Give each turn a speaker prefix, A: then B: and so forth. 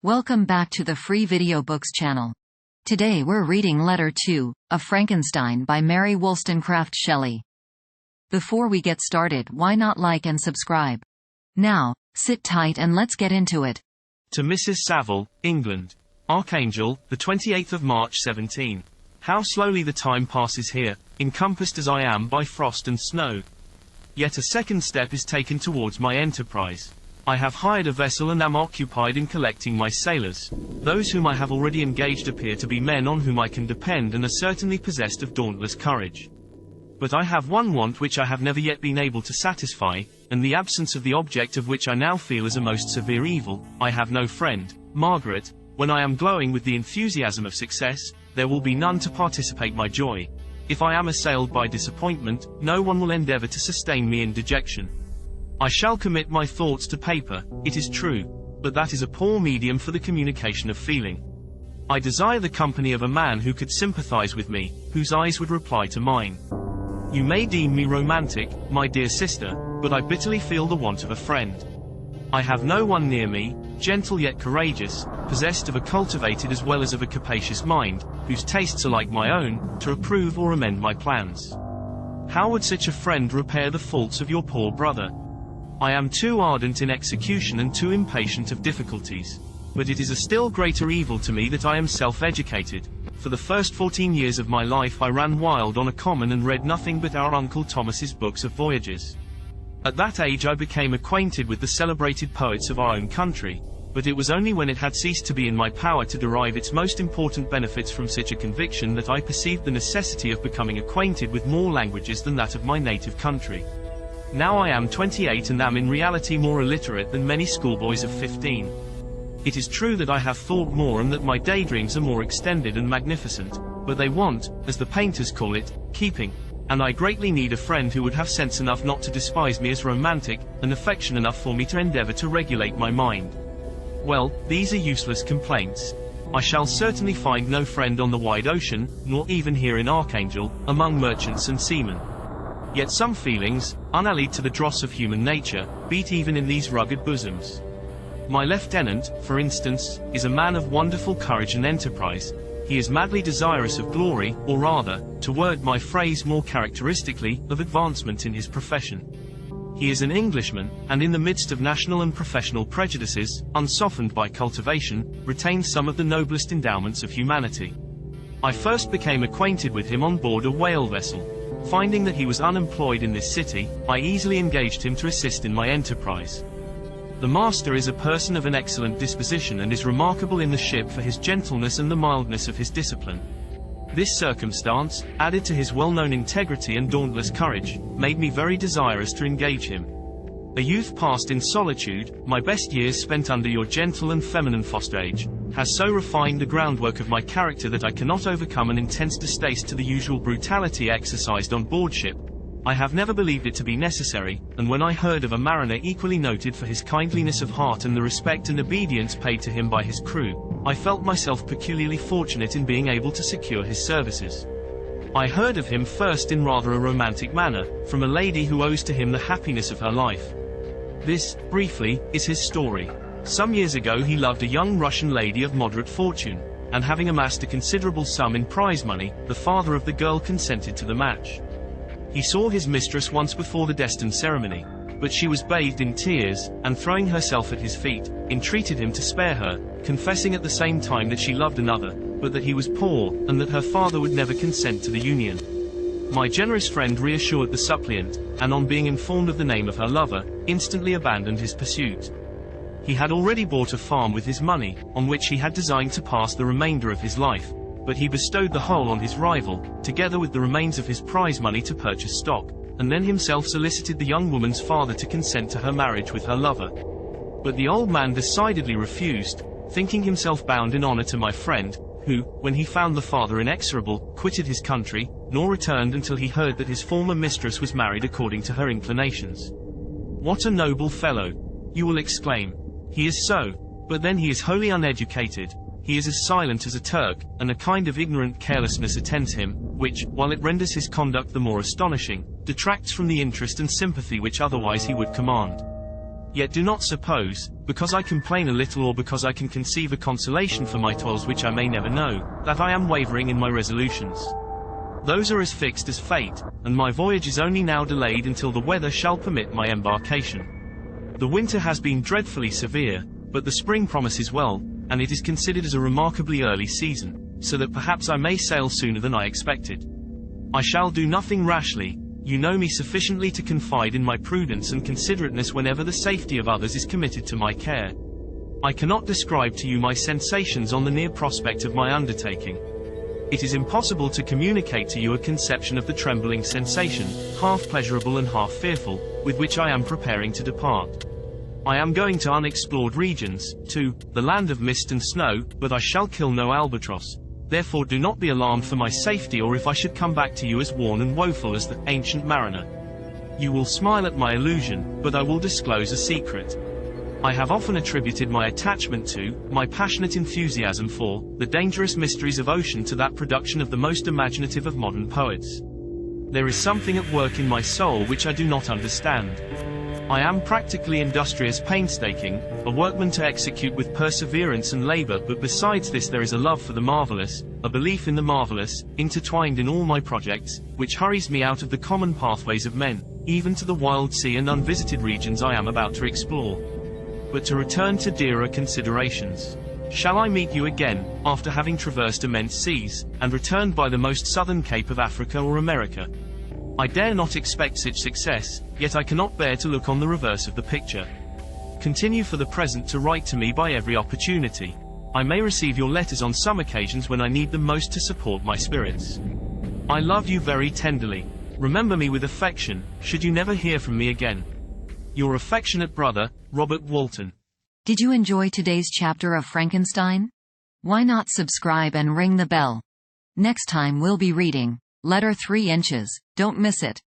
A: Welcome back to the Free Video Books channel. Today we're reading Letter 2, of Frankenstein by Mary Shelley. Before we get started, why not like and subscribe? Now, sit tight and let's get into it.
B: To Mrs. Saville, England. Archangel, the 28th of March 17. How slowly the time passes here, encompassed as I am by frost and snow. Yet a second step is taken towards my enterprise. I have hired a vessel and am occupied in collecting my sailors. Those whom I have already engaged appear to be men on whom I can depend and are certainly possessed of dauntless courage. But I have one want which I have never yet been able to satisfy, and the absence of the object of which I now feel as a most severe evil. I have no friend, Margaret. When I am glowing with the enthusiasm of success, there will be none to participate my joy. If I am assailed by disappointment, no one will endeavor to sustain me in dejection. I shall commit my thoughts to paper, it is true, but that is a poor medium for the communication of feeling. I desire the company of a man who could sympathize with me, whose eyes would reply to mine. You may deem me romantic, my dear sister, but I bitterly feel the want of a friend. I have no one near me, gentle yet courageous, possessed of a cultivated as well as of a capacious mind, whose tastes are like my own, to approve or amend my plans. How would such a friend repair the faults of your poor brother? I am too ardent in execution and too impatient of difficulties. But it is a still greater evil to me that I am self-educated. For the first 14 years of my life I ran wild on a common and read nothing but our Uncle Thomas's books of voyages. At that age I became acquainted with the celebrated poets of our own country, but it was only when it had ceased to be in my power to derive its most important benefits from such a conviction that I perceived the necessity of becoming acquainted with more languages than that of my native country. Now I am 28 and am in reality more illiterate than many schoolboys of 15. It is true that I have thought more and that my daydreams are more extended and magnificent, but they want, as the painters call it, keeping, and I greatly need a friend who would have sense enough not to despise me as romantic, and affection enough for me to endeavor to regulate my mind. Well, these are useless complaints. I shall certainly find no friend on the wide ocean, nor even here in Archangel, among merchants and seamen. Yet some feelings, unallied to the dross of human nature, beat even in these rugged bosoms. My lieutenant, for instance, is a man of wonderful courage and enterprise. He is madly desirous of glory, or rather, to word my phrase more characteristically, of advancement in his profession. He is an Englishman, and in the midst of national and professional prejudices, unsoftened by cultivation, retains some of the noblest endowments of humanity. I first became acquainted with him on board a whale vessel. Finding that he was unemployed in this city, I easily engaged him to assist in my enterprise. The master is a person of an excellent disposition and is remarkable in the ship for his gentleness and the mildness of his discipline. This circumstance, added to his well-known integrity and dauntless courage, made me very desirous to engage him. A youth passed in solitude, my best years spent under your gentle and feminine fosterage, has so refined the groundwork of my character that I cannot overcome an intense distaste to the usual brutality exercised on board ship. I have never believed it to be necessary, and when I heard of a mariner equally noted for his kindliness of heart and the respect and obedience paid to him by his crew, I felt myself peculiarly fortunate in being able to secure his services. I heard of him first in rather a romantic manner, from a lady who owes to him the happiness of her life. This, briefly, is his story. Some years ago he loved a young Russian lady of moderate fortune, and having amassed a considerable sum in prize money, the father of the girl consented to the match. He saw his mistress once before the destined ceremony, but she was bathed in tears, and throwing herself at his feet, entreated him to spare her, confessing at the same time that she loved another, but that he was poor, and that her father would never consent to the union. My generous friend reassured the suppliant, and on being informed of the name of her lover, instantly abandoned his pursuit. He had already bought a farm with his money, on which he had designed to pass the remainder of his life, but he bestowed the whole on his rival, together with the remains of his prize money to purchase stock, and then himself solicited the young woman's father to consent to her marriage with her lover. But the old man decidedly refused, thinking himself bound in honor to my friend, who, when he found the father inexorable, quitted his country, nor returned until he heard that his former mistress was married according to her inclinations. What a noble fellow! You will exclaim. He is so, but then he is wholly uneducated. He is as silent as a Turk, and a kind of ignorant carelessness attends him, which, while it renders his conduct the more astonishing, detracts from the interest and sympathy which otherwise he would command. Yet do not suppose, because I complain a little or because I can conceive a consolation for my toils which I may never know, that I am wavering in my resolutions. Those are as fixed as fate, and my voyage is only now delayed until the weather shall permit my embarkation. The winter has been dreadfully severe, but the spring promises well, and it is considered as a remarkably early season, so that perhaps I may sail sooner than I expected. I shall do nothing rashly. You know me sufficiently to confide in my prudence and considerateness whenever the safety of others is committed to my care. I cannot describe to you my sensations on the near prospect of my undertaking. It is impossible to communicate to you a conception of the trembling sensation, half pleasurable and half fearful, with which I am preparing to depart. I am going to unexplored regions, to the land of mist and snow, but I shall kill no albatross. Therefore do not be alarmed for my safety or if I should come back to you as worn and woeful as the ancient mariner. You will smile at my illusion, but I will disclose a secret. I have often attributed my attachment to, my passionate enthusiasm for, the dangerous mysteries of ocean to that production of the most imaginative of modern poets. There is something at work in my soul which I do not understand. I am practically industrious, painstaking, a workman to execute with perseverance and labor, but besides this there is a love for the marvelous, a belief in the marvelous, intertwined in all my projects, which hurries me out of the common pathways of men, even to the wild sea and unvisited regions I am about to explore. But to return to dearer considerations. Shall I meet you again, after having traversed immense seas, and returned by the most southern cape of Africa or America? I dare not expect such success, yet I cannot bear to look on the reverse of the picture. Continue for the present to write to me by every opportunity. I may receive your letters on some occasions when I need them most to support my spirits. I love you very tenderly. Remember me with affection, should you never hear from me again. Your affectionate brother, Robert Walton.
A: Did you enjoy today's chapter of Frankenstein? Why not subscribe and ring the bell? Next time we'll be reading Letter 3 Inches. Don't miss it.